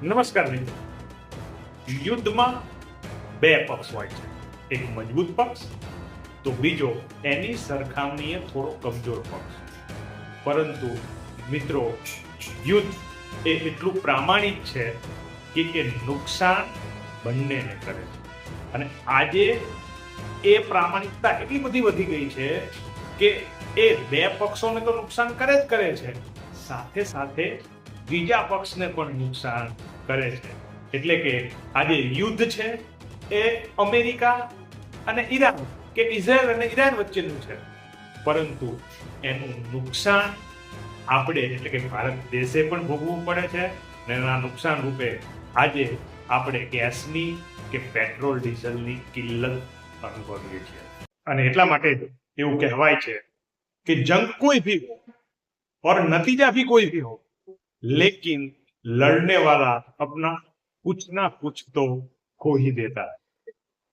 નમસ્કાર મિત્રો. યુદ્ધમાં બે પક્ષ હોય છે, એક મજબૂત પક્ષ તો બીજો એની સરખામણીએ થોડો કમજોર પક્ષ. પરંતુ મિત્રો, યુદ્ધ એ એટલું પ્રામાણિક છે કે નુકસાન બંનેને કરે છે. અને આજે એ પ્રામાણિકતા એટલી બધી વધી ગઈ છે કે એ બે પક્ષોને તો નુકસાન કરે જ કરે છે, સાથે સાથે બીજા પક્ષને પણ નુકસાન કરે છે. એટલે કે આજે યુદ્ધ છે એ અમેરિકા અને ઈરાન કે ઇઝરાયલ અને ઈરાન વચ્ચેનું છે, પરંતુ એનું નુકસાન આપણે એટલે કે ભારત દેશે પણ ભોગવવું પડે છે. અને એના નુકસાન રૂપે આજે આપણે ગેસની કે પેટ્રોલ ડીઝલની કિલ્લત અનુભવીએ છીએ. અને એટલા માટે એવું કહેવાય છે कि जंग कोई भी हो और नतीजा भी कोई भी हो, लेकिन लड़ने वाला अपना कुछ ना कुछ तो खो ही देता है.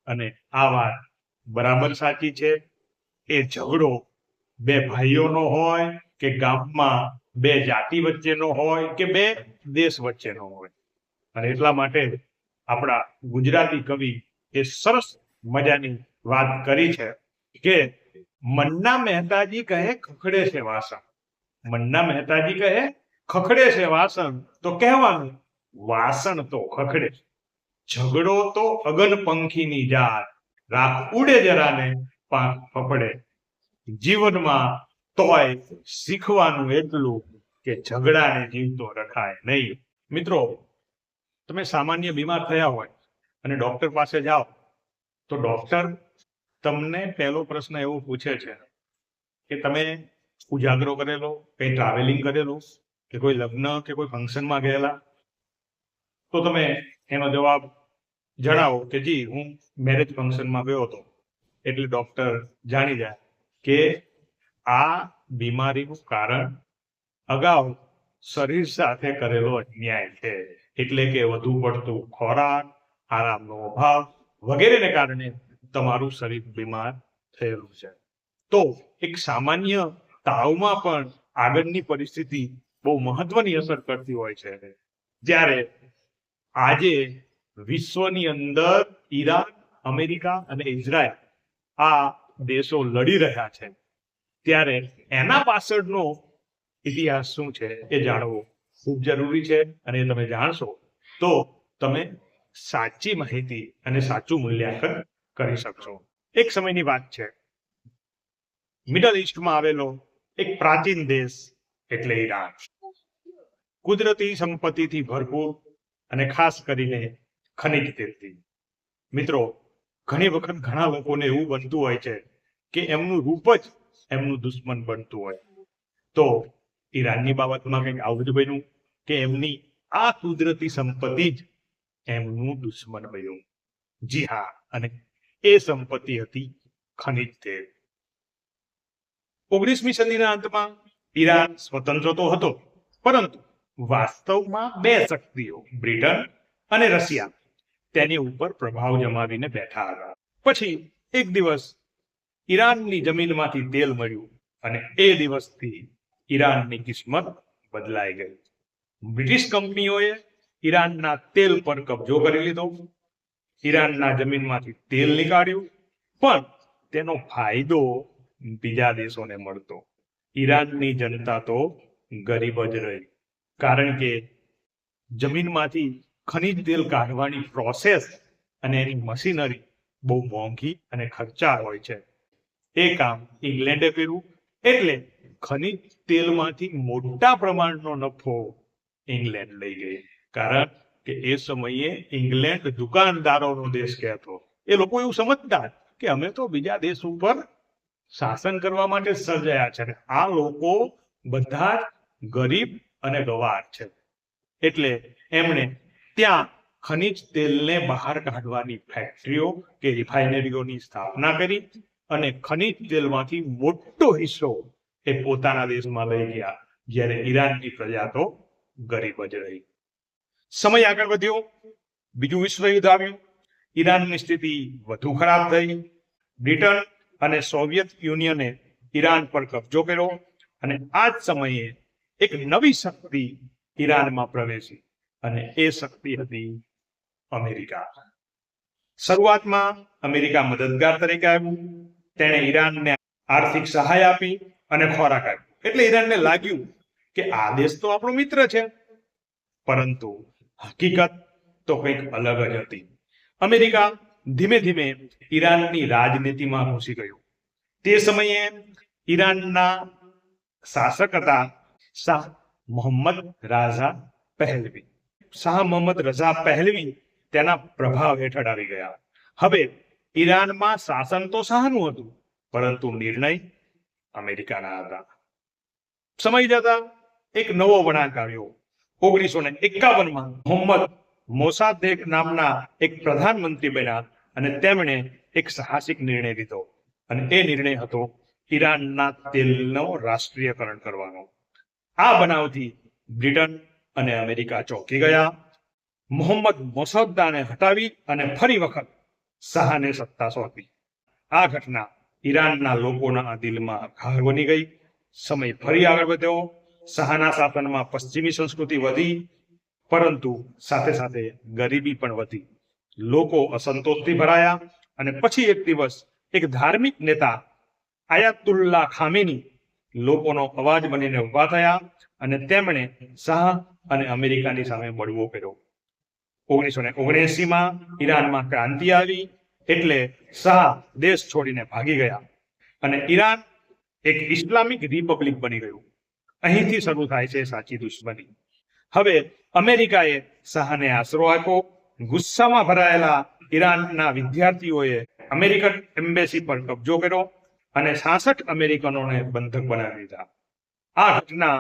અને આ વાત બરાબર સાચી છે. એ ઝઘડો બે ભાઈઓનો હોય કે ગામમાં બે જાતિ વચ્ચેનો હોય કે બે દેશ વચ્ચેનો હોય. અને એટલા માટે આપણા ગુજરાતી કવિ એ સરસ મજાની વાત કરી છે કે મન્ના મહેતાજી કહે ખખડે છે વાસણ. મન્ના મહેતાજી કહે ખખડે છે વાસણ, તો કહેવાનું વાસણ તો ખખડે. ઝઘડો તો અગન પંખીની જાત, રાખ ઉડે જરાને પાંખ ફફડે. જીવનમાં તોય શીખવાનું એટલું કે ઝઘડાને જીવતો રખાય નહીં. મિત્રો, તમે સામાન્ય બીમાર થયા હોય અને ડોક્ટર પાસે જાઓ તો ડોક્ટર તમને પહેલો પ્રશ્ન એવો પૂછે છે કે તમે ઉજાગરો કરેલો, કઈ ટ્રાવેલિંગ કરેલું કે કોઈ લગ્ન કે કોઈ ફંક્શનમાં ગયેલા? તો તમે એનો જવાબ જણાવો કે જી હું મેરેજ ફંક્શનમાં ગયો હતો. એટલે ડોક્ટર જાણી જાય કે આ બીમારીનું કારણ અગાઉ શરીર સાથે કરેલો અન્યાય છે. એટલે કે વધુ પડતું ખોરાક, આરામનો અભાવ વગેરેને કારણે તમારું શરીર બીમાર થયેલું છે. તો એક સામાન્ય તાવમાં પણ આગળની પરિસ્થિતિ બહુ મહત્વની અસર કરતી હોય છે. જ્યારે આજે વિશ્વની અંદર ઈરાન, અમેરિકા અને ઇઝરાયલ આ દેશો લડી રહ્યા છે, ત્યારે એના પાછળનો ઇતિહાસ શું છે એ જાણવો ખૂબ જરૂરી છે. અને તમે જાણશો તો તમે સાચી માહિતી અને સાચું મૂલ્યાંકન કરી શકશો. એક સમયની વાત છે, મિડલ ઈસ્ટમાં આવેલો એક પ્રાચીન દેશ એટલે ઈરાન. કુદરતી સંપત્તિથી ભરપૂર અને ખાસ કરીને ખનિજ તેલથી. મિત્રો, ઘણી વખત ઘણા લોકોને એવું બનતું હોય છે કે એમનું રૂપ જ એમનું દુશ્મન બનતું હોય. તો ઈરાનની બાબતમાં કંઈક આવું જ બન્યું કે એમની આ કુદરતી સંપત્તિ જ એમનું દુશ્મન બન્યું. જી હા, અને એ સંપત્તિ હતી ખનિજ તેલ. 19મી સદીના અંતમાં ઈરાન સ્વતંત્ર તો હતો, પરંતુ વાસ્તવમાં બે શક્તિઓ બ્રિટન અને રશિયા તેની ઉપર પ્રભાવ જમાવીને બેઠા હતા. પછી એક દિવસ ઈરાનની જમીનમાંથી તેલ મળ્યું અને એ દિવસથી ઈરાનની કિસ્મત બદલાઈ ગઈ. બ્રિટિશ કંપનીઓએ ઈરાનના તેલ પર કબજો કરી લીધો, ઈરાનના જમીનમાંથી તેલ નીકાળ્યું, પણ તેનો ફાયદો બીજા દેશોને મળતો. ઈરાનની જનતા તો ગરીબ જ રહી, કારણ કે જમીનમાંથી ખનિજ તેલ કાઢવાની પ્રોસેસ અને એની મશીનરી બહુ મોંઘી અને ખર્ચાળ હોય છે. એ કામ ઇંગ્લેન્ડે કર્યું, એટલે ખનિજ તેલમાંથી મોટા પ્રમાણનો નફો ઇંગ્લેન્ડ લઈ ગઈ. કારણ કે એ સમયે ઇંગ્લેન્ડ દુકાનદારોનો દેશ કહેતો. એ લોકો એવું સમજતા કે અમે તો બીજા દેશ ઉપર શાસન કરવા માટે સર્જાયા છે, આ લોકો બધા ગરીબ અને ગવાર છે. એટલે એમણે ત્યાં ખનિજ તેલને બહાર કાઢવાની ફેક્ટરીઓ કે રિફાઇનરીઓની સ્થાપના કરી અને ખનિજ તેલમાંથી મોટો હિસ્સો એ પોતાના દેશમાં લઈ ગયા, જ્યારે ઈરાનની પ્રજા તો ગરીબ જ રહી. સમય આગળ વધ્યો, બીજું વિશ્વ યુદ્ધ આવ્યું, ઈરાનની સ્થિતિ વધુ ખરાબ થઈ. બ્રિટન અને સોવિયત યુનિયને ઈરાન પર કબજો કર્યો અને આ જ સમયે એક નવી શક્તિ ઈરાનમાં પ્રવેશી અને એ શક્તિ હતી અમેરિકા. શરૂઆતમાં અમેરિકા મદદગાર તરીકે આવ્યું. તેણે ઈરાનને આર્થિક સહાય આપી અને ખોરાક આપ્યો. એટલે ઈરાનને લાગ્યું કે આ દેશ તો આપણો મિત્ર છે. પરંતુ હકીકત તો કંઈક અલગ જ હતી. અમેરિકા ધીમે ધીમે ઈરાનની રાજનીતિમાં ઘૂસી ગયું. તે સમયે ઈરાનના શાસક હતા શાહ મોહમ્મદ રાઝા પહેલવી. શાહ મોહમ્મદ રઝા પહેલવી તેના પ્રભાવ હેઠળ આવી ગયા. હવે ઈરાનમાં શાસન તો શાહનું હતું, પરંતુ નિર્ણય અમેરિકાના હતા. સમય જતા એક નવો વળાંક આવ્યો. 1951માં મોહમ્મદ મોસાદેક નામના એક પ્રધાનમંત્રી બન્યા અને તેમણે એક સાહસિક નિર્ણય લીધો, અને એ નિર્ણય હતો ઈરાનના તેલનો રાષ્ટ્રીયકરણ કરવાનો. આ બનાવથી બ્રિટન અને અમેરિકા ચોંકી ગયા. મોહમ્મદ મોસદ્દાને હટાવી અને ફરી વખત શાહને સત્તા સોંપી. આ ઘટના ઈરાનના લોકોના દિલમાં ઘા બની ગઈ. સમય ફરી આગળ વધ્યો. શાહના શાસનમાં પશ્ચિમી સંસ્કૃતિ વધી, પરંતુ સાથે સાથે ગરીબી પણ વધી. લોકો અસંતોષથી ભરાયા અને પછી એક દિવસ એક ધાર્મિક નેતા આયાતુલ્લા ખામેની લોકોનો અવાજ બનીને ઉભા થયા અને તેમણે શાહ અને અમેરિકાની સામે બળવો કર્યો. 1979માં ઈરાનમાં ક્રાંતિ આવી, એટલે શાહ દેશ છોડીને ભાગી ગયા અને ઈરાન એક ઇસ્લામિક રિપબ્લિક બની ગયું. અહીંથી શરૂ થાય છે સાચી દુશ્મની. હવે અમેરિકાએ શાહને આશરો આપ્યો. ગુસ્સામાં ભરાયેલા ઈરાનના વિદ્યાર્થીઓએ અમેરિકન એમ્બેસી પર કબજો કર્યો અને 66 અમેરિકનોને બંધક બનાવી દીધા. આ ઘટના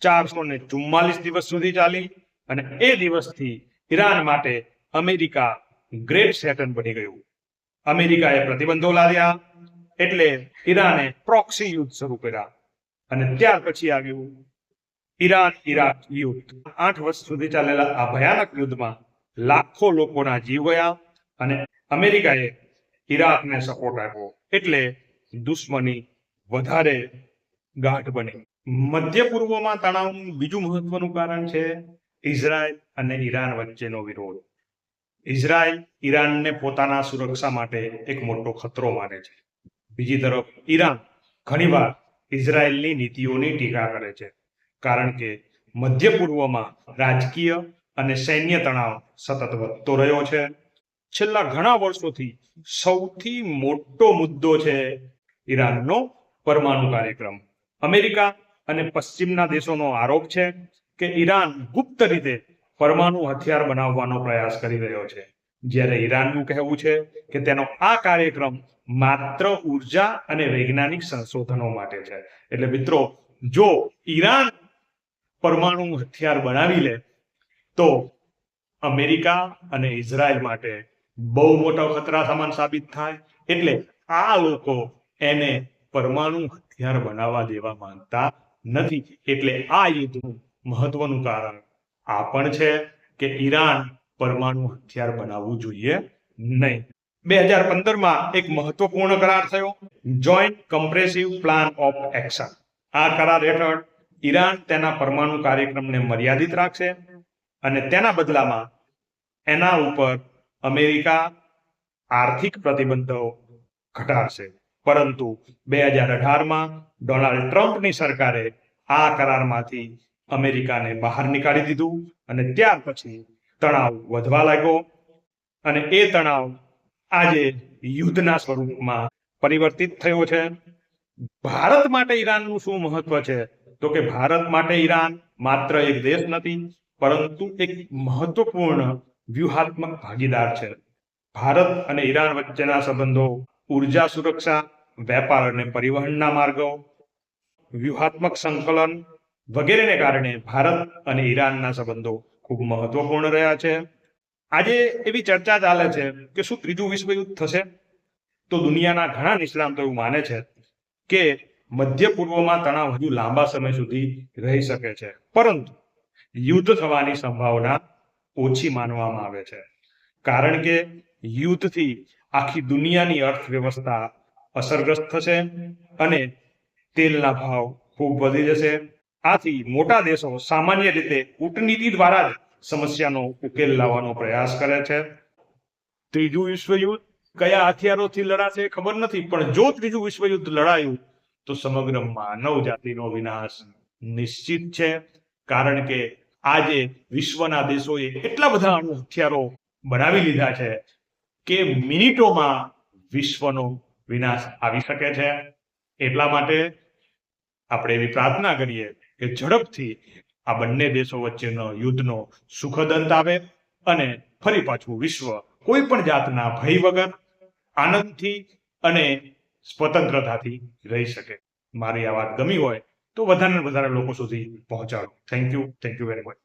444 દિવસ સુધી ચાલી અને એ દિવસથી ઈરાન માટે અમેરિકા ગ્રેટ સેટન બની ગયું. અમેરિકાએ પ્રતિબંધો લાદ્યા, એટલે ઈરાને પ્રોક્સી યુદ્ધ શરૂ કર્યા અને ત્યાર પછી આવ્યું ઈરાન ઇરાક યુદ્ધ. 8 વર્ષ સુધી ચાલેલા આ ભયાનક યુદ્ધમાં લાખો લોકોના જીવ ગયા અને અમેરિકાએ ઈરાકને સપોર્ટ આપ્યો, એટલે દુશ્મની વધારે ગાઢ બની. મધ્ય પૂર્વમાં તણાવનું બીજું મહત્વનું કારણ છે ઇઝરાયલ અને ઈરાન વચ્ચેનો વિરોધ. ઇઝરાયલ ઈરાનને પોતાના સુરક્ષા માટે એક મોટો ખતરો માને છે. બીજી તરફ ઈરાન ઘણીવાર ઇઝરાયલની નીતિઓની ટીકા કરે છે, કારણ કે મધ્ય પૂર્વમાં રાજકીય અને સૈન્ય તણાવ સતત વધતો રહ્યો છે. છેલ્લા ઘણા વર્ષોથી સૌથી મોટો મુદ્દો છે ઈરાનનો પરમાણુ કાર્યક્રમ. અમેરિકા અને પશ્ચિમના દેશોનો આરોપ છે કે ઈરાન ગુપ્ત રીતે પરમાણુ હથિયાર બનાવવાનો પ્રયાસ કરી રહ્યો છે, જ્યારે ઈરાનનું કહેવું છે કે તેનો આ કાર્યક્રમ માત્ર ઉર્જા અને વૈજ્ઞાનિક સંશોધનો માટે છે. એટલે મિત્રો, જો ઈરાન પરમાણુ હથિયાર બનાવી લે તો અમેરિકા અને ઇઝરાયલ માટે બહુ મોટો ખતરા સમાન સાબિત થાય. એટલે આ લોકો એને પરમાણુ હથિયાર બનાવવા દેવા માંગતા નથી. એટલે આ યુદ્ધનું મહત્વનું કારણ આ પણ છે કે ઈરાન પરમાણુ હથિયાર બનાવવું જોઈએ નહીં. 2015માં એક મહત્વપૂર્ણ કરાર થયો, joint compressive plan of action. આ કરાર હેઠળ ઈરાન તેના પરમાણુ કાર્યક્રમને મર્યાદિત રાખશે અને તેના બદલામાં એના ઉપર અમેરિકા આર્થિક પ્રતિબંધો ઘટાડશે. પરંતુ 2018માં ડોનાલ્ડ ટ્રમ્પની સરકારે આ કરારમાંથી અમેરિકાને બહાર નીકાળી દીધું અને ત્યાર પછી તણાવ વધવા લાગ્યો અને એ તણાવ આજે યુદ્ધના સ્વરૂપમાં પરિવર્તિત થયો છે. ભારત માટે ઈરાનનું શું મહત્વ છે? તો કે ભારત માટે ઈરાન માત્ર એક દેશ નથી, પરંતુ એક મહત્વપૂર્ણ વ્યૂહાત્મક ભાગીદાર છે. ભારત અને ઈરાન વચ્ચેના સંબંધો ઉર્જા સુરક્ષા, વેપાર અને પરિવહનના માર્ગો, વ્યૂહાત્મક સંકલન વગેરેને કારણે ભારત અને ઈરાનના સંબંધો ખૂબ મહત્વપૂર્ણ રહ્યા છે. આજે એવી ચર્ચા ચાલે છે કે શું ત્રીજું વિશ્વયુદ્ધ થશે? તો દુનિયાના ઘણા નિષ્ણાતો એવું માને છે કે મધ્ય પૂર્વમાં તણાવ હજુ લાંબા સમય સુધી રહી શકે છે, પરંતુ યુદ્ધ થવાની સંભાવના ઓછી માનવામાં આવે છે, કારણ કે યુદ્ધથી આખી દુનિયાની અર્થવ્યવસ્થા અસરગ્રસ્ત થશે અને તેલના ભાવ ખૂબ વધી જશે. આથી મોટા દેશો સામાન્ય રીતે કૂટનીતિ દ્વારા જ સમસ્યાનો ઉકેલ લાવવાનો પ્રયાસ કરે છે. ત્રીજું વિશ્વયુદ્ધ કયા હથિયારોથી લડાશે ખબર નથી, પણ જો ત્રીજું વિશ્વયુદ્ધ લડાયું તો સમગ્ર માનવ જાતિનો વિનાશ નિશ્ચિત છે. કારણ કે આજે વિશ્વના દેશોએ એટલા બધા અણુ હથિયારો બનાવી લીધા છે કે મિનિટોમાં વિશ્વનો વિનાશ આવી શકે છે. એટલા માટે આપણે એવી પ્રાર્થના કરીએ કે ઝડપથી આ બંને દેશો વચ્ચેનો યુદ્ધનો સુખદ અંત આવે અને ફરી પાછું વિશ્વ કોઈ પણ જાતના ભય વગર આનંદથી અને સ્વતંત્રતાથી રહી શકે. મારી આ વાત ગમી હોય તો વધારે ને વધારે લોકો સુધી પહોંચાડો. Thank you very much.